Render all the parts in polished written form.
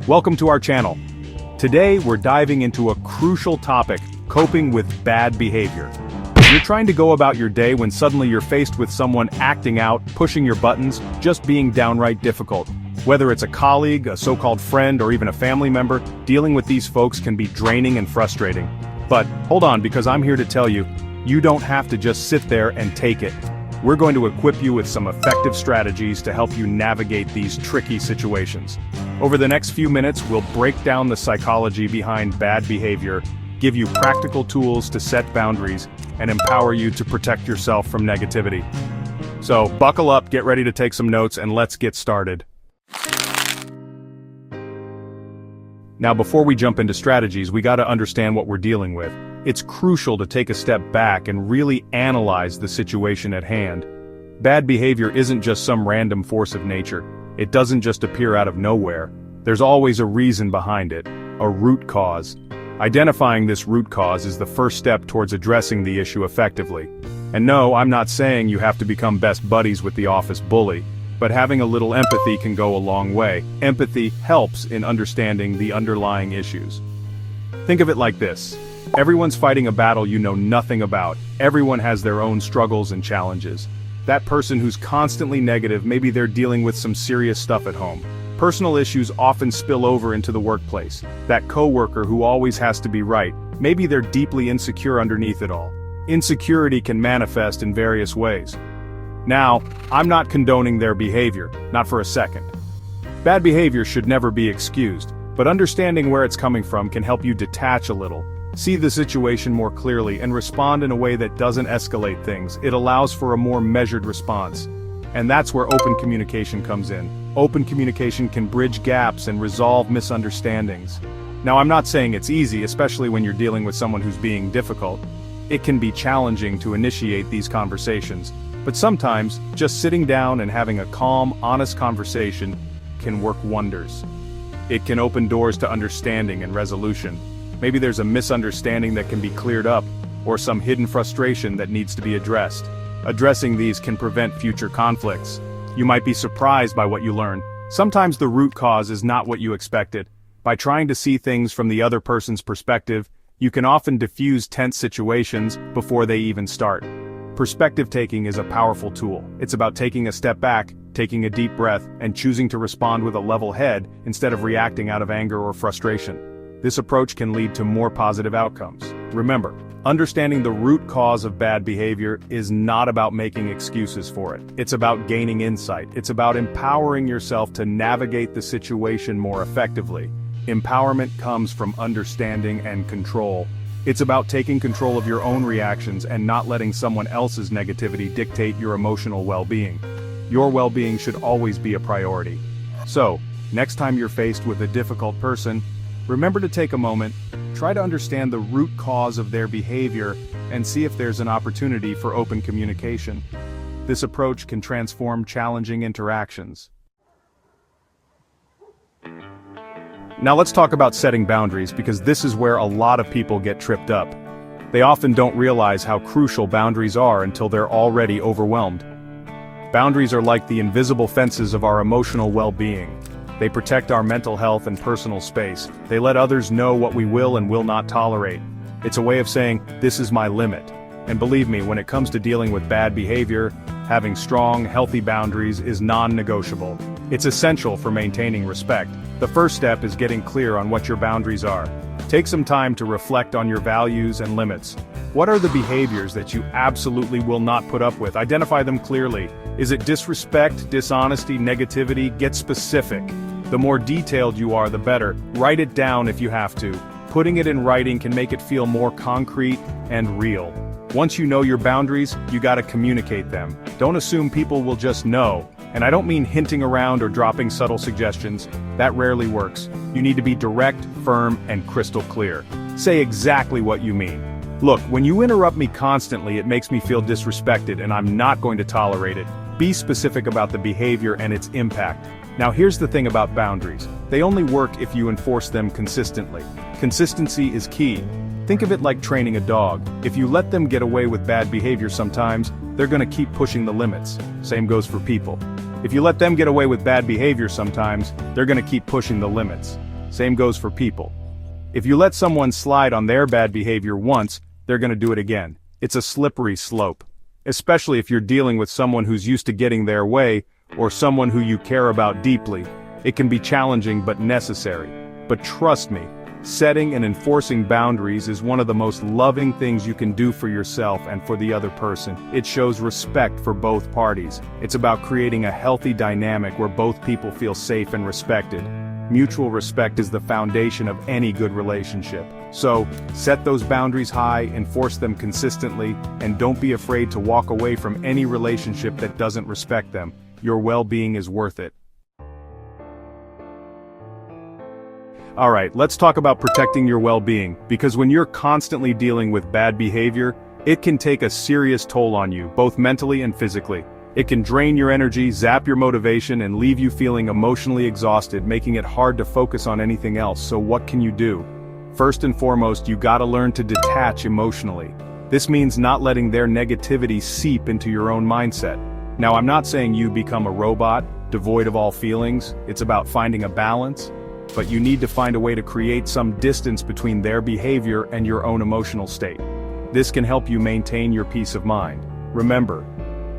Welcome to our channel. Today we're diving into a crucial topic, coping with bad behavior. You're trying to go about your day when suddenly you're faced with someone acting out, pushing your buttons, just being downright difficult. Whether it's a colleague, a so-called friend, or even a family member, dealing with these folks can be draining and frustrating. But hold on, because I'm here to tell you, you don't have to just sit there and take it. We're going to equip you with some effective strategies to help you navigate these tricky situations. Over the next few minutes, we'll break down the psychology behind bad behavior, give you practical tools to set boundaries, and empower you to protect yourself from negativity. So, buckle up, get ready to take some notes, and let's get started. Now, before we jump into strategies, we gotta understand what we're dealing with. It's crucial to take a step back and really analyze the situation at hand. Bad behavior isn't just some random force of nature. It doesn't just appear out of nowhere. There's always a reason behind it, a root cause. Identifying this root cause is the first step towards addressing the issue effectively. And no, I'm not saying you have to become best buddies with the office bully, but having a little empathy can go a long way. Empathy helps in understanding the underlying issues. Think of it like this. Everyone's fighting a battle you know nothing about. Everyone has their own struggles and challenges. That person who's constantly negative, maybe they're dealing with some serious stuff at home. Personal issues often spill over into the workplace. That coworker who always has to be right, maybe they're deeply insecure underneath it all. Insecurity can manifest in various ways. Now, I'm not condoning their behavior, not for a second. Bad behavior should never be excused, but understanding where it's coming from can help you detach a little. See the situation more clearly and respond in a way that doesn't escalate things. It allows for a more measured response. And that's where open communication comes in. Open communication can bridge gaps and resolve misunderstandings. Now, I'm not saying it's easy, especially when you're dealing with someone who's being difficult. It can be challenging to initiate these conversations, but sometimes just sitting down and having a calm, honest conversation can work wonders. It can open doors to understanding and resolution. Maybe there's a misunderstanding that can be cleared up, or some hidden frustration that needs to be addressed. Addressing these can prevent future conflicts. You might be surprised by what you learn. Sometimes the root cause is not what you expected. By trying to see things from the other person's perspective, you can often diffuse tense situations before they even start. Perspective taking is a powerful tool. It's about taking a step back, taking a deep breath, and choosing to respond with a level head instead of reacting out of anger or frustration. This approach can lead to more positive outcomes. Remember, understanding the root cause of bad behavior is not about making excuses for it. It's about gaining insight. It's about empowering yourself to navigate the situation more effectively. Empowerment comes from understanding and control. It's about taking control of your own reactions and not letting someone else's negativity dictate your emotional well-being. Your well-being should always be a priority. So, next time you're faced with a difficult person, remember to take a moment, try to understand the root cause of their behavior, and see if there's an opportunity for open communication. This approach can transform challenging interactions. Now let's talk about setting boundaries, because this is where a lot of people get tripped up. They often don't realize how crucial boundaries are until they're already overwhelmed. Boundaries are like the invisible fences of our emotional well-being. They protect our mental health and personal space. They let others know what we will and will not tolerate. It's a way of saying, this is my limit. And believe me, when it comes to dealing with bad behavior, having strong, healthy boundaries is non-negotiable. It's essential for maintaining respect. The first step is getting clear on what your boundaries are. Take some time to reflect on your values and limits. What are the behaviors that you absolutely will not put up with? Identify them clearly. Is it disrespect, dishonesty, negativity? Get specific. The more detailed you are, the better. Write it down if you have to. Putting it in writing can make it feel more concrete and real. Once you know your boundaries, you gotta communicate them. Don't assume people will just know. And I don't mean hinting around or dropping subtle suggestions. That rarely works. You need to be direct, firm, and crystal clear. Say exactly what you mean. Look, when you interrupt me constantly, it makes me feel disrespected, and I'm not going to tolerate it. Be specific about the behavior and its impact. Now here's the thing about boundaries. They only work if you enforce them consistently. Consistency is key. Think of it like training a dog. If you let them get away with bad behavior sometimes, they're gonna keep pushing the limits. Same goes for people. If you let them get away with bad behavior sometimes, they're gonna keep pushing the limits. Same goes for people. If you let someone slide on their bad behavior once, they're gonna do it again. It's a slippery slope. Especially if you're dealing with someone who's used to getting their way, or someone who you care about deeply. It can be challenging but necessary. But trust me, setting and enforcing boundaries is one of the most loving things you can do for yourself and for the other person. It shows respect for both parties. It's about creating a healthy dynamic where both people feel safe and respected. Mutual respect is the foundation of any good relationship. So, set those boundaries high, enforce them consistently, and don't be afraid to walk away from any relationship that doesn't respect them. Your well-being is worth it. Alright, let's talk about protecting your well-being, because when you're constantly dealing with bad behavior, it can take a serious toll on you, both mentally and physically. It can drain your energy, zap your motivation, and leave you feeling emotionally exhausted, making it hard to focus on anything else. So what can you do? First and foremost, you gotta learn to detach emotionally. This means not letting their negativity seep into your own mindset. Now, I'm not saying you become a robot, devoid of all feelings. It's about finding a balance. But you need to find a way to create some distance between their behavior and your own emotional state. This can help you maintain your peace of mind. Remember,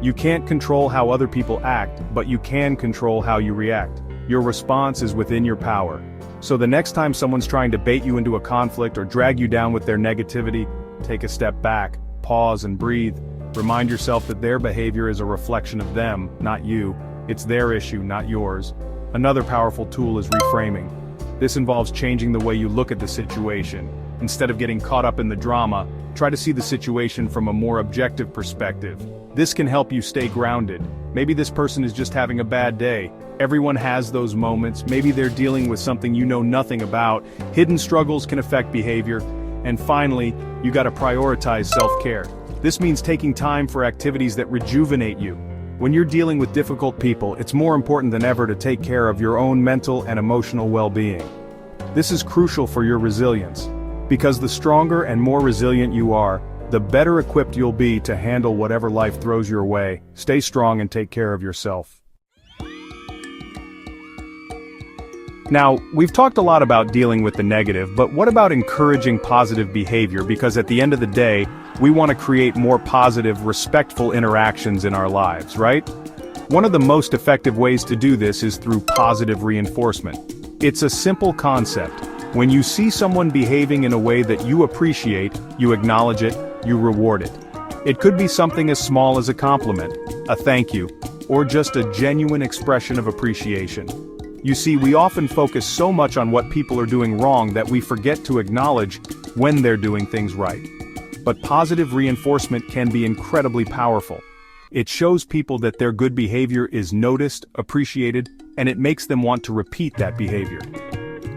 you can't control how other people act, but you can control how you react. Your response is within your power. So the next time someone's trying to bait you into a conflict or drag you down with their negativity, take a step back, pause and breathe. Remind yourself that their behavior is a reflection of them, not you. It's their issue, not yours. Another powerful tool is reframing. This involves changing the way you look at the situation. Instead of getting caught up in the drama, try to see the situation from a more objective perspective. This can help you stay grounded. Maybe this person is just having a bad day. Everyone has those moments. Maybe they're dealing with something you know nothing about. Hidden struggles can affect behavior. And finally, you gotta prioritize self-care. This means taking time for activities that rejuvenate you. When you're dealing with difficult people, it's more important than ever to take care of your own mental and emotional well-being. This is crucial for your resilience. Because the stronger and more resilient you are, the better equipped you'll be to handle whatever life throws your way. Stay strong and take care of yourself. Now, we've talked a lot about dealing with the negative, but what about encouraging positive behavior? Because at the end of the day, we want to create more positive, respectful interactions in our lives, right? One of the most effective ways to do this is through positive reinforcement. It's a simple concept. When you see someone behaving in a way that you appreciate, you acknowledge it, you reward it. It could be something as small as a compliment, a thank you, or just a genuine expression of appreciation. You see, we often focus so much on what people are doing wrong that we forget to acknowledge when they're doing things right. But positive reinforcement can be incredibly powerful. It shows people that their good behavior is noticed, appreciated, and it makes them want to repeat that behavior.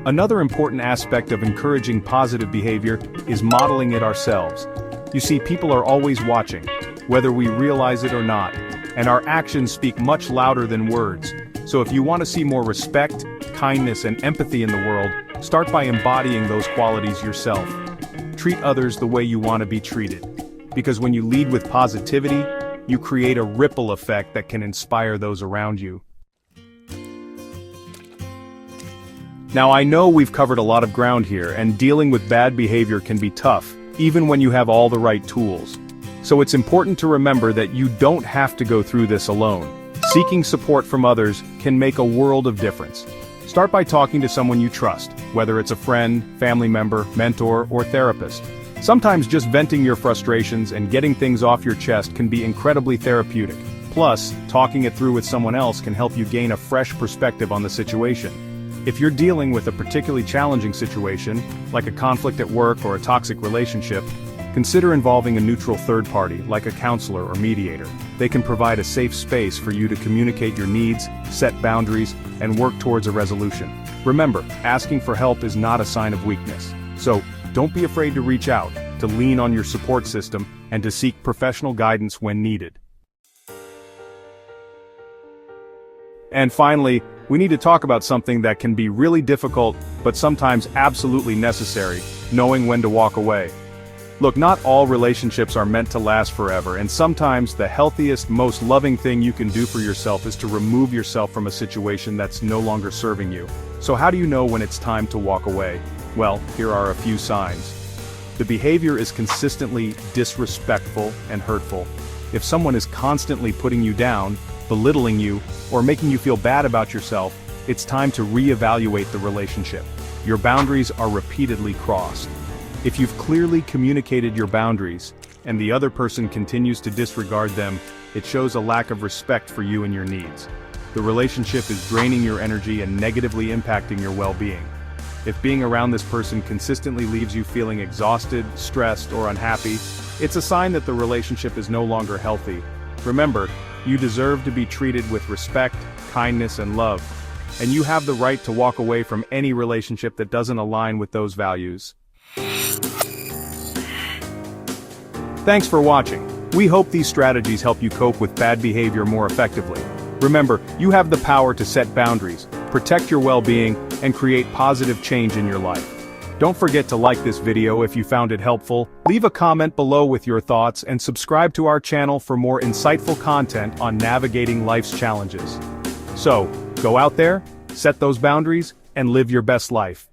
Another important aspect of encouraging positive behavior is modeling it ourselves. You see, people are always watching, whether we realize it or not, and our actions speak much louder than words. So if you want to see more respect, kindness, and empathy in the world, start by embodying those qualities yourself. Treat others the way you want to be treated. Because when you lead with positivity, you create a ripple effect that can inspire those around you. Now, I know we've covered a lot of ground here, and dealing with bad behavior can be tough, even when you have all the right tools. So it's important to remember that you don't have to go through this alone. Seeking support from others can make a world of difference. Start by talking to someone you trust, whether it's a friend, family member, mentor, or therapist. Sometimes just venting your frustrations and getting things off your chest can be incredibly therapeutic. Plus, talking it through with someone else can help you gain a fresh perspective on the situation. If you're dealing with a particularly challenging situation, like a conflict at work or a toxic relationship, consider involving a neutral third party, like a counselor or mediator. They can provide a safe space for you to communicate your needs, set boundaries, and work towards a resolution. Remember, asking for help is not a sign of weakness. So, don't be afraid to reach out, to lean on your support system, and to seek professional guidance when needed. And finally, we need to talk about something that can be really difficult, but sometimes absolutely necessary: knowing when to walk away. Look, not all relationships are meant to last forever, and sometimes the healthiest, most loving thing you can do for yourself is to remove yourself from a situation that's no longer serving you. So how do you know when it's time to walk away? Well, here are a few signs. The behavior is consistently disrespectful and hurtful. If someone is constantly putting you down, belittling you, or making you feel bad about yourself, it's time to reevaluate the relationship. Your boundaries are repeatedly crossed. If you've clearly communicated your boundaries, and the other person continues to disregard them, it shows a lack of respect for you and your needs. The relationship is draining your energy and negatively impacting your well-being. If being around this person consistently leaves you feeling exhausted, stressed, or unhappy, it's a sign that the relationship is no longer healthy. Remember, you deserve to be treated with respect, kindness, and love. And you have the right to walk away from any relationship that doesn't align with those values. Thanks for watching. We hope these strategies help you cope with bad behavior more effectively. Remember, you have the power to set boundaries, protect your well-being, and create positive change in your life. Don't forget to like this video if you found it helpful, leave a comment below with your thoughts, and subscribe to our channel for more insightful content on navigating life's challenges. So, go out there, set those boundaries, and live your best life.